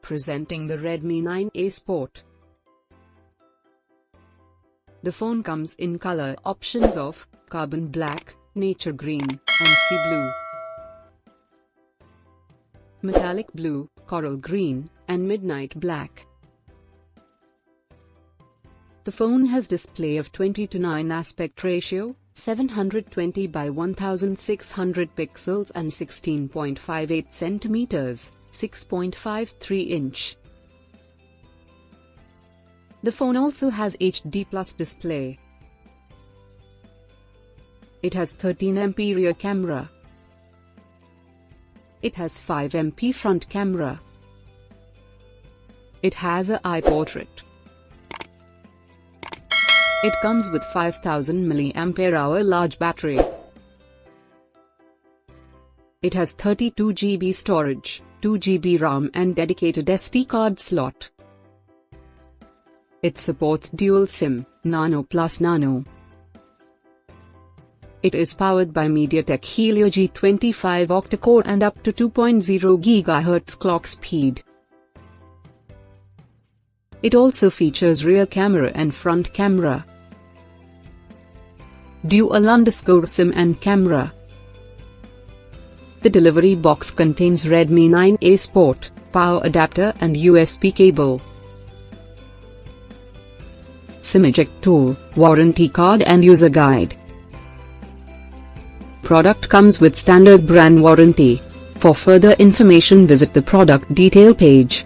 Presenting the Redmi 9A Sport. The phone comes in color options of carbon black, nature green, and sea blue, metallic blue, coral green, and midnight black. The phone has display of 20:9 aspect ratio, 720 by 1600 pixels and 16.58 centimeters, 6.53 inch. The phone also has HD+ display. It has 13MP rear camera. It has 5MP front camera. It has a eye portrait. It comes with 5000 mAh large battery. It has 32 GB storage, 2 GB RAM and dedicated SD card slot. It supports dual SIM, nano+nano. It is powered by MediaTek Helio G25 Octa-core and up to 2.0 GHz clock speed. It also features rear camera and front camera, dual_SIM and camera. The delivery box contains Redmi 9A Sport, power adapter and USB cable, SIM eject tool, warranty card and user guide. Product comes with standard brand warranty. For further information visit the product detail page.